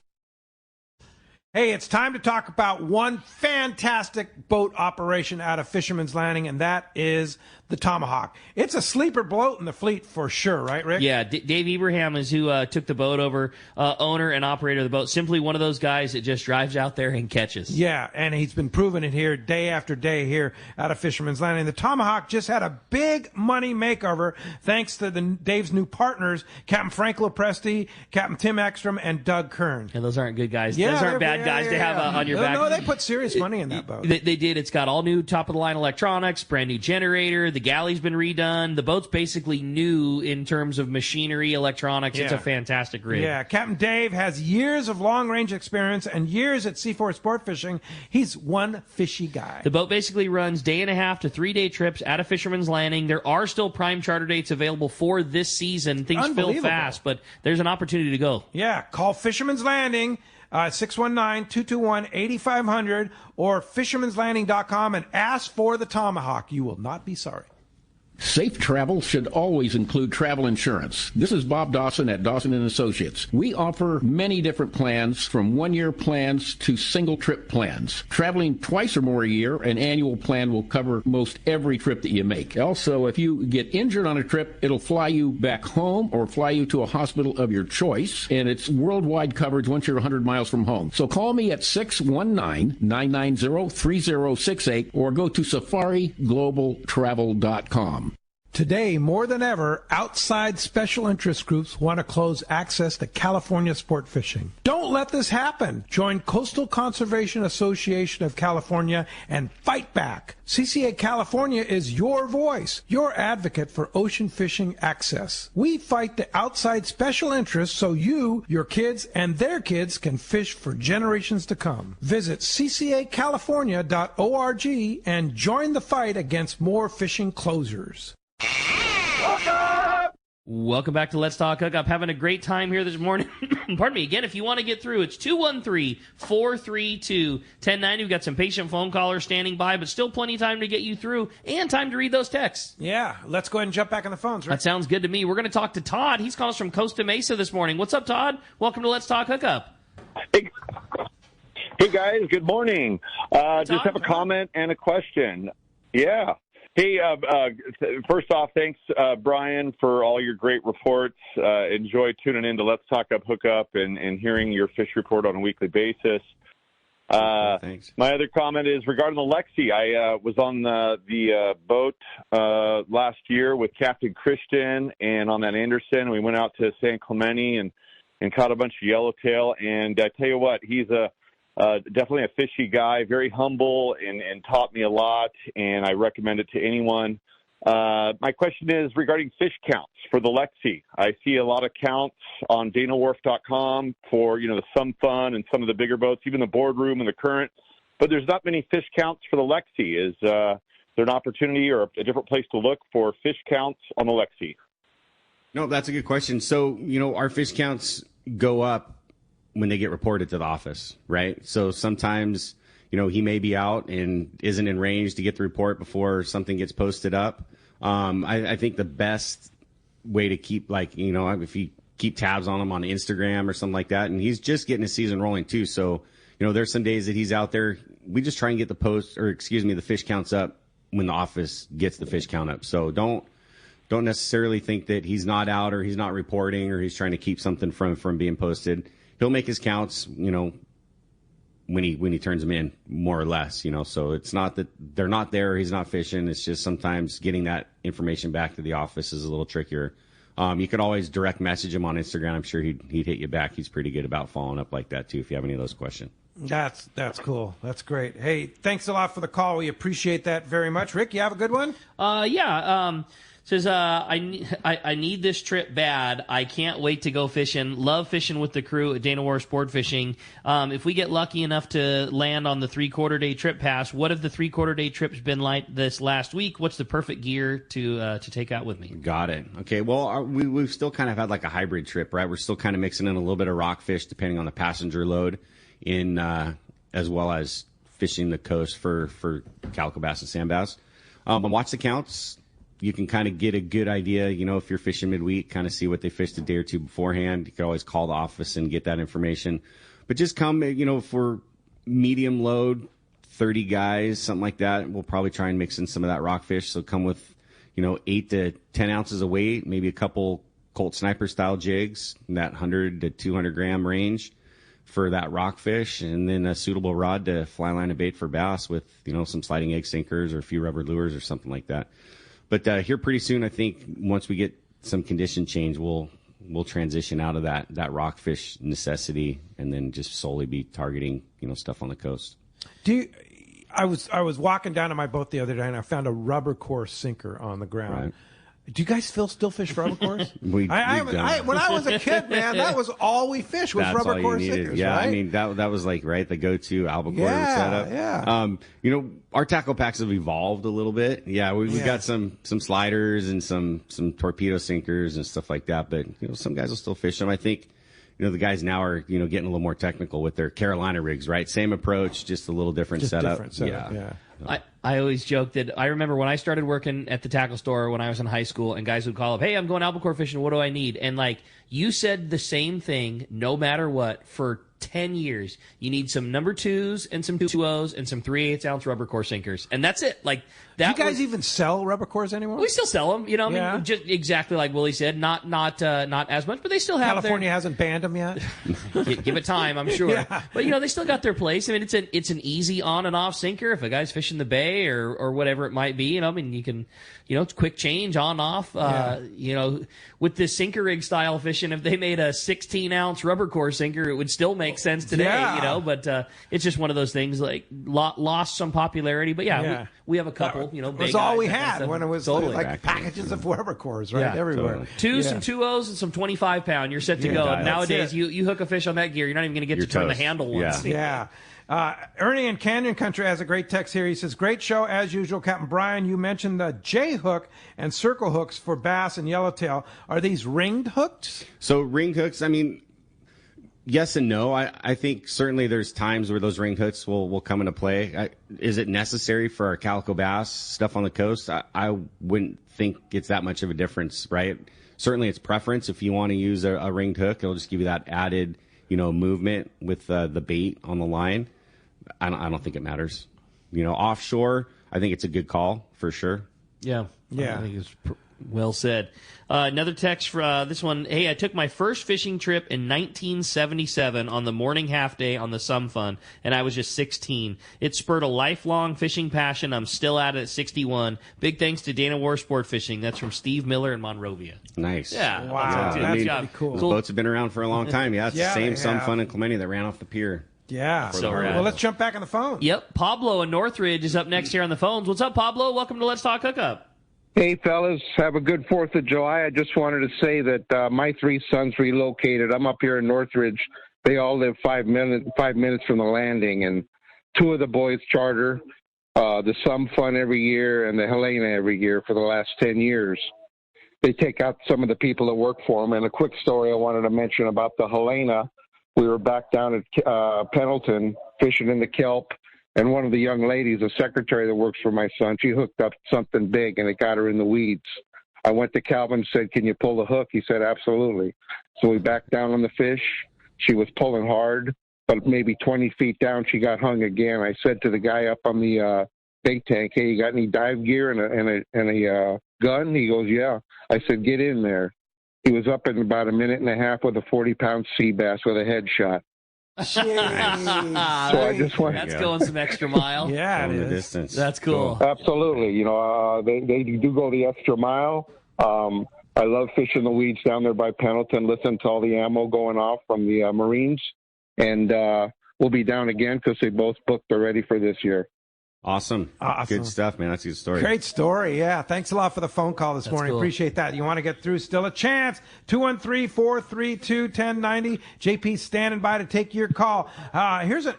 B: Hey, it's time to talk about one fantastic boat operation out of Fisherman's Landing, and that is the Tomahawk. It's a sleeper boat in the fleet for sure, right, Rick?
C: Yeah, Dave Ibrahim is who took the boat over, owner and operator of the boat. Simply one of those guys that just drives out there and catches.
B: Yeah, and he's been proving it here day after day here out of Fisherman's Landing. The Tomahawk just had a big money makeover thanks to Dave's new partners, Captain Frank Lopresti, Captain Tim Ekstrom, and Doug Kern.
C: And those aren't good guys. Those aren't bad guys to have on your back.
B: No, they put serious money in that boat.
C: They did. It's got all new top-of-the-line electronics, brand new generator. The galley's been redone. The boat's basically new in terms of machinery, electronics. Yeah. It's a fantastic rig.
B: Yeah, Captain Dave has years of long-range experience and years at C4 Sport Fishing. He's one fishy guy.
C: The boat basically runs 2.5 to 3 day trips out of Fisherman's Landing. There are still prime charter dates available for this season. Things fill fast, but there's an opportunity to go.
B: Yeah, call Fisherman's Landing. 619-221-8500 or fishermanslanding.com and ask for the Tomahawk. You will not be sorry.
I: Safe travel should always include travel insurance. This is Bob Dawson at Dawson & Associates. We offer many different plans, from one-year plans to single-trip plans. Traveling twice or more a year, an annual plan will cover most every trip that you make. Also, if you get injured on a trip, it'll fly you back home or fly you to a hospital of your choice, and it's worldwide coverage once you're 100 miles from home. So call me at 619-990-3068 or go to safariglobaltravel.com.
B: Today, more than ever, outside special interest groups want to close access to California sport fishing. Don't let this happen. Join Coastal Conservation Association of California and fight back. CCA California is your voice, your advocate for ocean fishing access. We fight the outside special interests so you, your kids, and their kids can fish for generations to come. Visit ccacalifornia.org and join the fight against more fishing closures.
C: Welcome back to Let's Talk Hookup. Having a great time here this morning. Pardon me. Again, if you want to get through, it's 213-432-1090. We've got some patient phone callers standing by, but still plenty of time to get you through and time to read those texts.
B: Yeah, let's go ahead and jump back on the phones, right?
C: That sounds good to me. We're going to talk to Todd. He's calling us from Costa Mesa this morning. What's up, Todd? Welcome to Let's Talk Hookup.
J: Hey guys, good morning. Just have a comment and a question. Yeah. Hey, first off, thanks, Brian, for all your great reports. Enjoy tuning in to Let's Talk Hookup and hearing your fish report on a weekly basis.
D: Thanks.
J: My other comment is regarding the Lexi. I was on the boat last year with Captain Christian and on that Anderson. We went out to San Clemente and caught a bunch of yellowtail. And I tell you what, he's definitely a fishy guy, very humble and taught me a lot, and I recommend it to anyone. My question is regarding fish counts for the Lexi. I see a lot of counts on DanaWharf.com for, the Some Fun and some of the bigger boats, even the Boardroom and the Current. but there's not many fish counts for the Lexi. Is there an opportunity or a different place to look for fish counts on the Lexi?
D: No, that's a good question. So, our fish counts go up when they get reported to the office, right? So sometimes, he may be out and isn't in range to get the report before something gets posted up. I think the best way to keep, if you keep tabs on him on Instagram or something like that, and he's just getting his season rolling too. So, there's some days that he's out there. We just try and get the fish counts up when the office gets the fish count up. So don't necessarily think that he's not out or he's not reporting or he's trying to keep something from being posted. He'll make his counts, when he turns them in, more or less, So it's not that they're not there, he's not fishing. It's just sometimes getting that information back to the office is a little trickier. You could always direct message him on Instagram. I'm sure he'd hit you back. He's pretty good about following up like that too, if you have any of those questions.
B: That's cool. That's great. Hey, thanks a lot for the call. We appreciate that very much. Rick, you have a good one?
C: Says, I need this trip bad. I can't wait to go fishing. Love fishing with the crew at Dana Wharf Sportfishing. If we get lucky enough to land on the 3/4 day trip pass, what have the 3/4 day trips been like this last week? What's the perfect gear to take out with me?
D: Got it. Okay. Well, we've still kind of had like a hybrid trip, right? We're still kind of mixing in a little bit of rockfish depending on the passenger load in, as well as fishing the coast for calico bass and sand bass. Watch the counts. You can kind of get a good idea, if you're fishing midweek, kind of see what they fished a day or two beforehand. You can always call the office and get that information. But just come, for medium load, 30 guys, something like that. We'll probably try and mix in some of that rockfish. So come with, 8 to 10 ounces of weight, maybe a couple Colt Sniper style jigs in that 100 to 200 gram range for that rockfish, and then a suitable rod to fly line and bait for bass with, some sliding egg sinkers or a few rubber lures or something like that. But here pretty soon, I think once we get some condition change, we'll transition out of that rockfish necessity and then just solely be targeting stuff on the coast.
B: I was walking down to my boat the other day and I found a rubber core sinker on the ground.
D: Right.
B: Do you guys still fish rubber cores?
D: When I
B: was a kid, man, that was all we fished was rubber core sinkers.
D: Yeah,
B: right?
D: I mean that was like the go-to albacore setup.
B: Yeah.
D: Our tackle packs have evolved a little bit. Yeah, we've got some sliders and some torpedo sinkers and stuff like that. But some guys will still fish them. I think the guys now are getting a little more technical with their Carolina rigs. Right, same approach, just a little different setup.
B: Yeah.
C: I always joke that I remember when I started working at the tackle store when I was in high school, and guys would call up, "Hey, I'm going albacore fishing. What do I need?" And you said the same thing, no matter what, for 10 years. You need some number 2s and some 2.0s and some 3/8 ounce rubber core sinkers, and that's it.
B: Do you guys even sell rubber cores anymore?
C: We still sell them. I mean, just exactly like Woolley said, not as much, but they still have.
B: California hasn't banned them yet.
C: Give it time, I'm sure.
B: Yeah.
C: But they still got their place. I mean, it's an easy on and off sinker if a guy's fishing the bay or whatever it might be. I mean, you can, it's quick change on off. With this sinker rig style fishing, if they made a 16 ounce rubber core sinker, it would still make sense today.
B: Yeah.
C: But it's just one of those things lost some popularity. But we have a couple.
B: It was all we had when it was
C: totally.
B: Packages of rubber cores, right?
C: Yeah,
B: everywhere.
C: Totally. Some 2.0s and some 25-pound. You're set to go. Nowadays, you hook a fish on that gear, you're not even going to get to turn the handle once.
B: Yeah. Ernie in Canyon Country has a great text here. He says, "Great show as usual, Captain Brian. You mentioned the J hook and circle hooks for bass and yellowtail. Are these ringed hooks?"
D: So ringed hooks, I mean, yes and no. I think certainly there's times where those ring hooks will come into play. Is it necessary for our calico bass stuff on the coast? I wouldn't think it's that much of a difference, right? Certainly it's preference. If you want to use a ringed hook, it'll just give you that added, movement with the bait on the line. I don't think it matters. Offshore, I think it's a good call for sure.
C: Yeah. I think it's well said. Another text for this one. "Hey, I took my first fishing trip in 1977 on the morning half day on the Sum Fun, and I was just 16. It spurred a lifelong fishing passion. I'm still at it at 61. Big thanks to Dana Wharf Sport Fishing." That's from Steve Miller in Monrovia.
D: Nice.
C: Yeah.
B: Wow. That's
D: pretty
B: cool.
D: Those boats have been around for a long time. Yeah, it's the same Sum Fun in Clemente that ran off the pier.
B: Yeah.
C: Well,
B: let's jump back on the phone.
C: Yep. Pablo in Northridge is up next here on the phones. What's up, Pablo? Welcome to Let's Talk Hookup.
K: Hey, fellas. Have a good 4th of July. I just wanted to say that my 3 sons relocated. I'm up here in Northridge. They all live 5 minutes from the landing, and two of the boys charter the Some Fun every year and the Helena every year for the last 10 years. They take out some of the people that work for them. And a quick story I wanted to mention about the Helena. We were back down at Pendleton fishing in the kelp, and one of the young ladies, a secretary that works for my son, she hooked up something big, and it got her in the weeds. I went to Calvin and said, "Can you pull the hook?" He said, "Absolutely." So we backed down on the fish. She was pulling hard, but maybe 20 feet down, she got hung again. I said to the guy up on the bait tank, "Hey, you got any dive gear and a gun?" He goes, "Yeah." I said, "Get in there." He was up in about a minute and a half with a 40-pound sea bass with a headshot. So I just went.
C: That's going some extra mile.
B: Yeah, it is.
D: Distance.
C: That's cool.
K: Absolutely. You know, they do go the extra mile. I love fishing the weeds down there by Pendleton, listening to all the ammo going off from the Marines. And we'll be down again because they both booked already for this year.
D: Awesome. Good stuff, man. That's a good story.
B: Great story. Yeah. Thanks a lot for the phone call this morning.
C: Cool.
B: Appreciate that. You want to get through? Still a chance. 213-432-1090. JP standing by to take your call. Here's a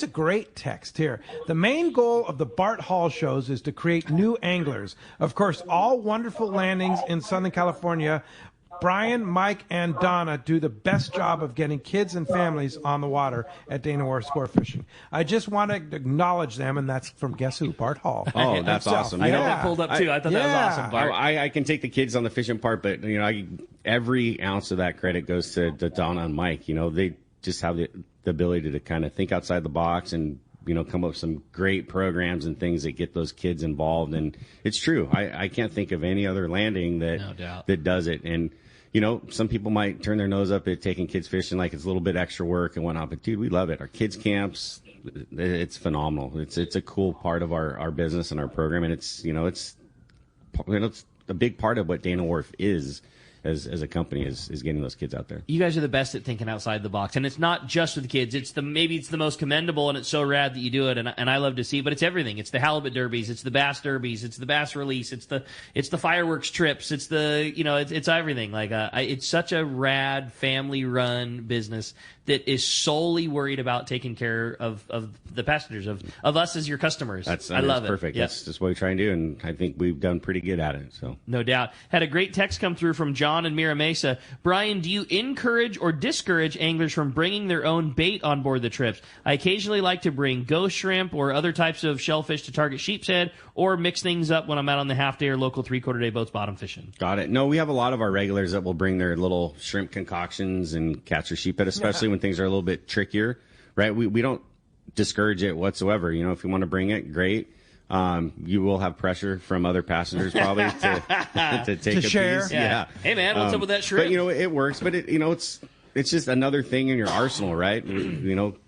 B: great text here. The main goal of the Bart Hall shows is to create new anglers. Of course, all wonderful landings in Southern California. Brian, Mike, and Donna do the best job of getting kids and families on the water at Dana Wharf Sportfishing. I just want to acknowledge them, and that's from guess who? Bart Hall.
D: Oh, that's awesome.
C: I had that pulled up too. I thought that was awesome, Bart.
D: I can take the kids on the fishing part, but every ounce of that credit goes to Donna and Mike. You know, they just have the ability to kind of think outside the box and come up with some great programs and things that get those kids involved. And it's true. I can't think of any other landing that does it. And some people might turn their nose up at taking kids fishing like it's a little bit extra work and whatnot, but dude, we love it. Our kids camps, it's phenomenal. It's a cool part of our business and our program, and it's a big part of what Dana Wharf is as a company is getting those kids out there.
C: You guys are the best at thinking outside the box, and it's not just for the kids. Maybe it's the most commendable, and it's so rad that you do it, and I love to see it. But it's everything. It's the halibut derbies, it's the bass derbies, it's the bass release, it's the fireworks trips, it's it's everything. Like it's such a rad family run business that is solely worried about taking care of the passengers, of us as your customers.
D: I love it.
C: Perfect.
D: Yep. That's just what we try and do, and I think we've done pretty good at it. So
C: no doubt. Had a great text come through from John in Mira Mesa. Brian, do you encourage or discourage anglers from bringing their own bait on board the trips? I occasionally like to bring ghost shrimp or other types of shellfish to target sheep's head, or mix things up when I'm out on the half-day or local three-quarter-day boats bottom fishing.
D: Got it. No, we have a lot of our regulars that will bring their little shrimp concoctions and catch their sheephead, especially when things are a little bit trickier, right? We don't discourage it whatsoever. If you want to bring it, great. You will have pressure from other passengers probably to take a
B: share.
D: piece.
C: Yeah. Hey man, what's up with that shrimp?
D: But it works. But it's just another thing in your arsenal, right?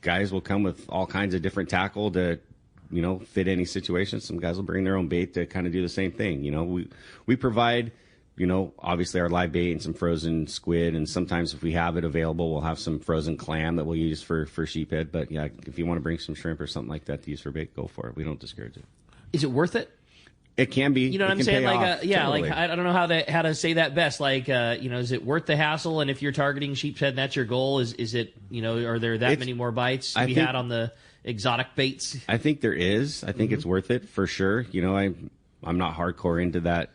D: Guys will come with all kinds of different tackle to fit any situation. Some guys will bring their own bait to kind of do the same thing. We provide obviously our live bait and some frozen squid, and sometimes if we have it available, we'll have some frozen clam that we'll use for sheephead. But yeah, if you want to bring some shrimp or something like that to use for bait, go for it. We don't discourage it.
C: Is it worth it?
D: It can be.
C: You know what I'm saying? Totally. I don't know how to say that best. Is it worth the hassle? And if you're targeting sheep's head and that's your goal, is it, are there that many more bites to be had on the exotic baits?
D: I think there is. I think it's worth it for sure. I'm not hardcore into that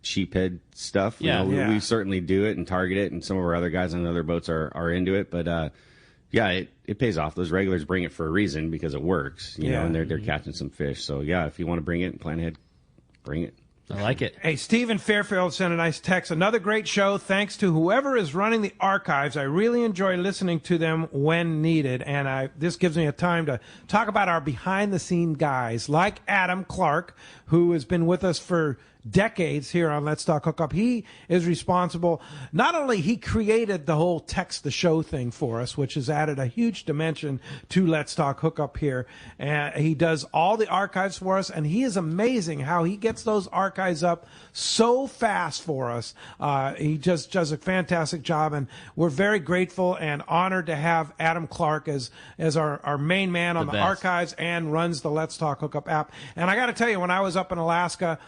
D: sheephead stuff. We certainly do it and target it, and some of our other guys on other boats are into it. But it pays off. Those regulars bring it for a reason because it works. And they're catching some fish. So if you want to bring it and plan ahead, bring it.
C: I like it.
B: Hey, Stephen Fairfield sent a nice text. Another great show. Thanks to whoever is running the archives. I really enjoy listening to them when needed. And this gives me a time to talk about our behind-the-scene guys like Adam Clark, who has been with us for decades here on Let's Talk Hookup. He is responsible. Not only he created the whole text the show thing for us, which has added a huge dimension to Let's Talk Hookup here. And he does all the archives for us, and he is amazing how he gets those archives up so fast for us. He just does a fantastic job, and we're very grateful and honored to have Adam Clark as our main man on the archives and runs the Let's Talk Hookup app. And I got to tell you, when I was up in Alaska,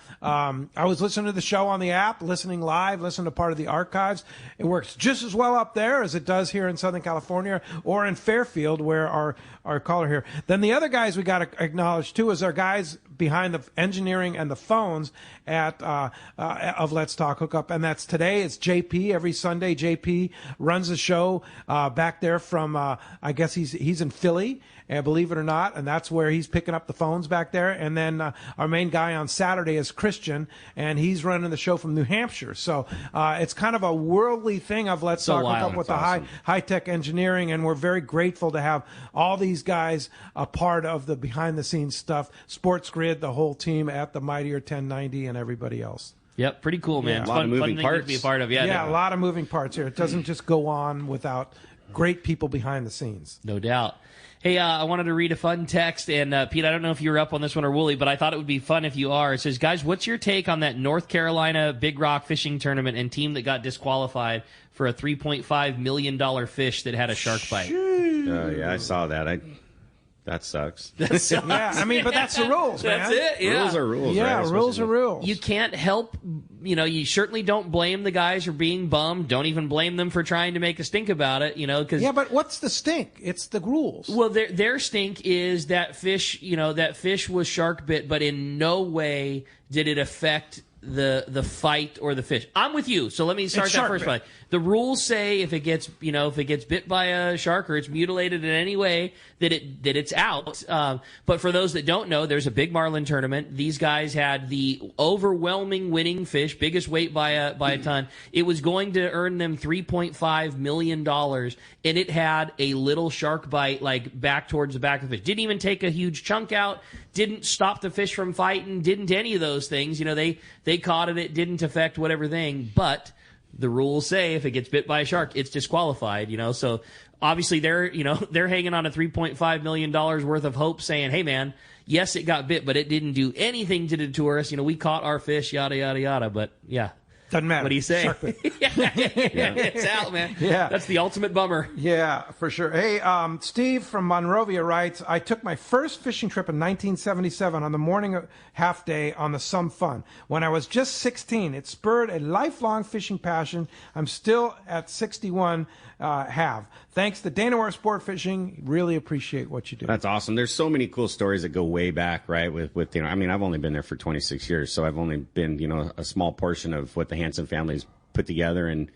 B: I was listening to the show on the app, listening live, listening to part of the archives. It works just as well up there as it does here in Southern California or in Fairfield, where our caller here. Then the other guys we got to acknowledge, too, is our guys behind the engineering and the phones at of Let's Talk Hookup, and that's today. It's JP. Every Sunday, JP runs the show back there from, I guess he's in Philly, believe it or not, and that's where he's picking up the phones back there. And then our main guy on Saturday is Christian, and he's running the show from New Hampshire. So it's kind of a worldly thing of Let's Talk Hookup with the high-tech engineering, and we're very grateful to have all these guys a part of the behind-the-scenes stuff. Sports Grid, the whole team at the Mightier 1090, and everybody else.
C: Yep, pretty cool, man.
B: Yeah.
C: It's
D: a lot of moving
C: fun
D: parts
C: to be a part of. Yeah,
B: a lot of moving parts here. It doesn't just go on without great people behind the scenes.
C: No doubt. Hey, I wanted to read a fun text, and Pete, I don't know if you were up on this one or Woolley, but I thought it would be fun if you are. It says, guys, what's your take on that North Carolina Big Rock fishing tournament and team that got disqualified for a $3.5 million fish that had a shark bite?
D: Yeah, I saw that. That sucks.
B: Yeah, I mean, but that's the rules, man.
C: That's it, yeah.
D: Rules are rules,
B: Yeah,
D: right?
B: rules are rules.
C: You can't help, you certainly don't blame the guys for being bummed. Don't even blame them for trying to make a stink about it, cause.
B: Yeah, but what's the stink? It's the rules.
C: Well, their stink is that fish, that fish was shark bit, but in no way did it affect the fight or the fish. I'm with you. So let me start that first by the rules say if it gets bit by a shark or it's mutilated in any way that it's out. But for those that don't know, there's a big marlin tournament. These guys had the overwhelming winning fish, biggest weight by a ton. It was going to earn them $3.5 million, and it had a little shark bite like back towards the back of the fish. Didn't even take a huge chunk out. Didn't stop the fish from fighting. Didn't any of those things. They caught it. It didn't affect whatever thing. But the rules say if it gets bit by a shark, it's disqualified. So obviously they're hanging on a $3.5 million worth of hope, saying, "Hey man, yes, it got bit, but it didn't do anything to deter us. We caught our fish, yada yada yada." But yeah.
B: Doesn't matter.
C: What do you say? It's out, man.
B: Yeah.
C: That's the ultimate bummer.
B: Yeah, for sure. Hey, Steve from Monrovia writes, I took my first fishing trip in 1977 on the morning half day on the Some Fun. When I was just 16, it spurred a lifelong fishing passion. I'm still at 61, have. Thanks to Dana Wharf Sport Fishing. Really appreciate what you do.
D: That's awesome. There's so many cool stories that go way back, right? With I've only been there for 26 years, so I've only been, a small portion of what the Hansen family's put together, and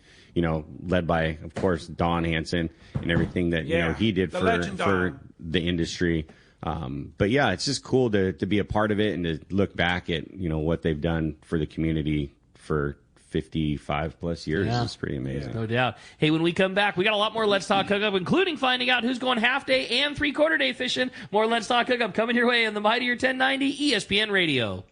D: led by, of course, Don Hansen and everything that he did for the industry. But yeah, it's just cool to be a part of it and to look back at what they've done for the community for 55 plus years.
C: Yeah.
D: Is pretty amazing.
C: No doubt. Hey, when we come back, we got a lot more Let's Talk Hookup, including finding out who's going half day and 3/4 day fishing. More Let's Talk Hookup coming your way on the Mightier 1090 ESPN Radio.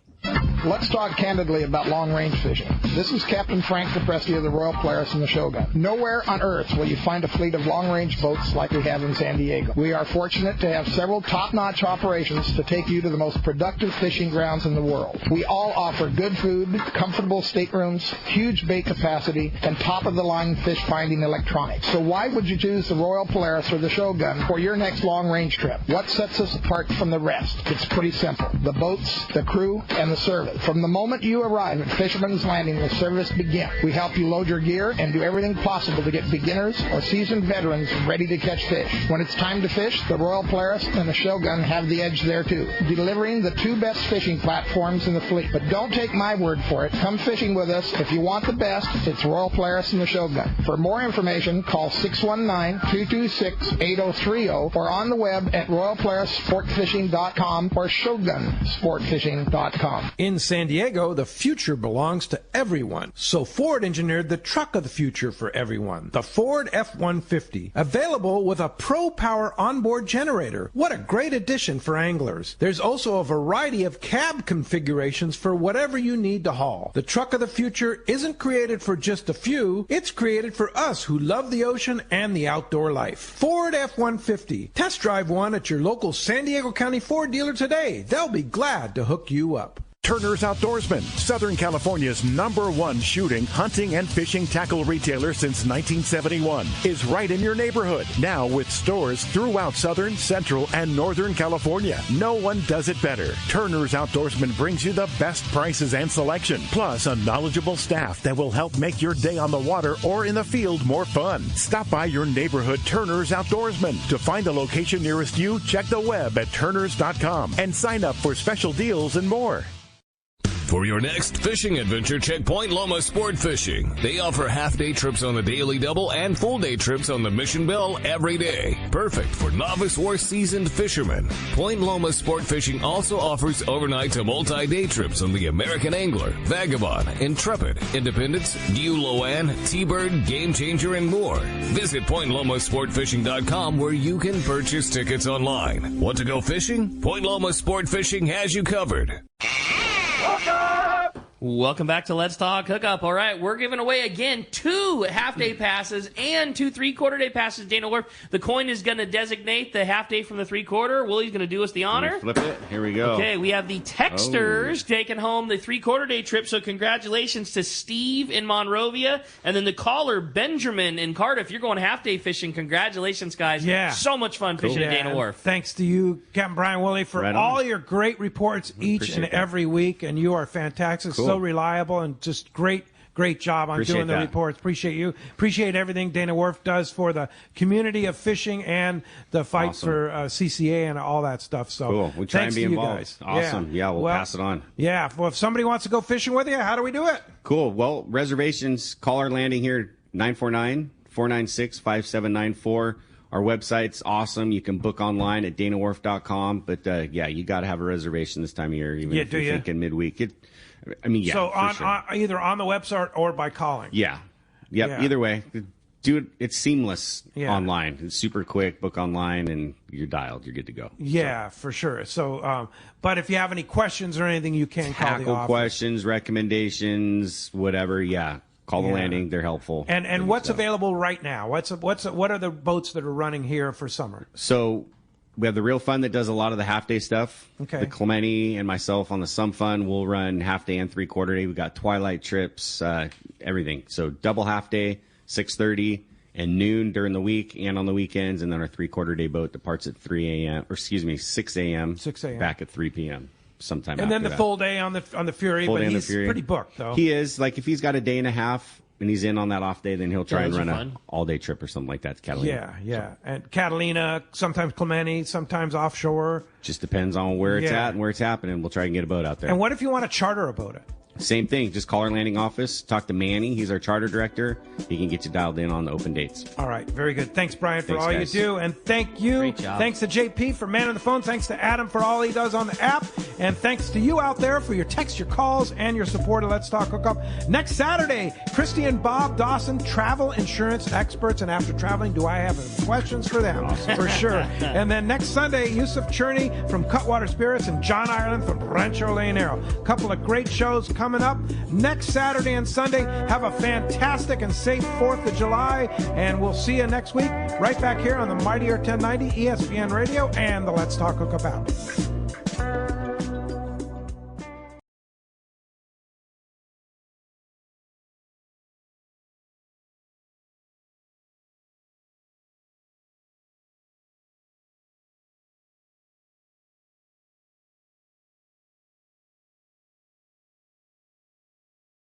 L: Let's talk candidly about long-range fishing. This is Captain Frank DePresti of the Royal Polaris and the Shogun. Nowhere on Earth will you find a fleet of long-range boats like we have in San Diego. We are fortunate to have several top-notch operations to take you to the most productive fishing grounds in the world. We all offer good food, comfortable staterooms, huge bait capacity, and top-of-the-line fish-finding electronics. So why would you choose the Royal Polaris or the Shogun for your next long-range trip? What sets us apart from the rest? It's pretty simple. The boats, the crew, and the service. From the moment you arrive at Fisherman's Landing, the service begins. We help you load your gear and do everything possible to get beginners or seasoned veterans ready to catch fish. When it's time to fish, the Royal Polaris and the Shogun have the edge there too, delivering the two best fishing platforms in the fleet. But don't take my word for it. Come fishing with us. If you want the best, it's Royal Polaris and the Shogun. For more information, call 619-226-8030 or on the web at royalpolarissportfishing.com or shogunsportfishing.com.
B: In San Diego, the future belongs to everyone. So Ford engineered the truck of the future for everyone. The Ford F-150. Available with a Pro Power onboard generator. What a great addition for anglers. There's also a variety of cab configurations for whatever you need to haul. The truck of the future isn't created for just a few. It's created for us who love the ocean and the outdoor life. Ford F-150. Test drive one at your local San Diego County Ford dealer today. They'll be glad to hook you up.
M: Turner's Outdoorsman, Southern California's #1 shooting, hunting, and fishing tackle retailer since 1971, is right in your neighborhood. Now with stores throughout Southern, Central, and Northern California. No one does it better. Turner's Outdoorsman brings you the best prices and selection, plus a knowledgeable staff that will help make your day on the water or in the field more fun. Stop by your neighborhood Turner's Outdoorsman. To find a location nearest you, check the web at turners.com and sign up for special deals and more.
N: For your next fishing adventure, check Point Loma Sport Fishing. They offer half-day trips on the Daily Double and full-day trips on the Mission Bell every day. Perfect for novice or seasoned fishermen. Point Loma Sport Fishing also offers overnight to multi-day trips on the American Angler, Vagabond, Intrepid, Independence, New Loan, T-Bird, Game Changer, and more. Visit PointLomaSportFishing.com where you can purchase tickets online. Want to go fishing? Point Loma Sport Fishing has you covered.
C: Welcome back to Let's Talk Hookup. All right, we're giving away again 2 half-day passes and 2 3/4-day passes. Dana Wharf, the coin is going to designate the half-day from the 3/4. Woolley's going to do us the honor.
D: Flip it. Here we go.
C: Okay, we have the Texters taking home the 3/4-day trip, so congratulations to Steve in Monrovia. And then the caller, Benjamin in Cardiff. You're going half-day fishing. Congratulations, guys.
B: Yeah.
C: So much fun fishing at Dana Wharf.
B: Thanks to you, Captain Brian Woolley, for all your great reports each and every week, and you are fantastic.
D: Cool.
B: So reliable and just great job on doing the reports. Appreciate you. Appreciate everything Dana Wharf does for the community of fishing and the fight for CCA and all that stuff. So
D: cool. We try and be involved.
B: Guys.
D: Awesome. Yeah, we'll pass it on.
B: Yeah. Well, if somebody wants to go fishing with you, how do we do it?
D: Cool. Well, reservations, call our landing here, 949-496-5794. Our website's awesome. You can book online at danawharf.com. But, yeah, you got to have a reservation this time of year, even if you're thinking midweek.
B: So either on the website or by calling.
D: Yeah. Yep. Yeah. Either way, do it. It's seamless online. It's super quick. Book online, and you're dialed. You're good to go.
B: Yeah, for sure. So, but if you have any questions or anything, you can call the office.
D: Questions, recommendations, whatever. Yeah. Call the landing. They're helpful.
B: And what's available right now? What are the boats that are running here for summer?
D: So we have the Real Fun that does a lot of the half-day stuff.
B: Okay.
D: The Clementi and myself on the Some Fun will run half-day and 3/4 day. We've got twilight trips, everything. So double half-day, 6:30 and noon during the week and on the weekends. And then our 3/4 day boat departs at 6 a.m.
B: 6 a.m.
D: Back at 3 p.m. sometime
B: and
D: after
B: then the
D: that.
B: full day on the Fury, but he's pretty booked, though.
D: He is. Like, if he's got a day and a half and he's in on that off day, then he'll try and run an all-day trip or something like that to Catalina.
B: Yeah. So. And Catalina, sometimes Clementi, sometimes offshore.
D: Just depends on where it's at and where it's happening. We'll try and get a boat out there.
B: And what if you want to charter a boat?
D: Same thing. Just call our landing office. Talk to Manny. He's our charter director. He can get you dialed in on the open dates.
B: All right. Very good. Thanks, Brian, for all you do. And thank you.
C: Great job.
B: Thanks to JP for manning the phone. Thanks to Adam for all he does on the app. And thanks to you out there for your texts, your calls, and your support of Let's Talk Hookup. Next Saturday, Christy and Bob Dawson, travel insurance experts. And after traveling, do I have questions for them? Awesome. For sure. And then next Sunday, Yusuf Cherney from Cutwater Spirits and John Ireland from Rancho Leonero. A couple of great shows coming up. Next Saturday and Sunday, have a fantastic and safe 4th of July, and we'll see you next week right back here on the Mightier 1090 ESPN Radio and the Let's Talk Hookup app.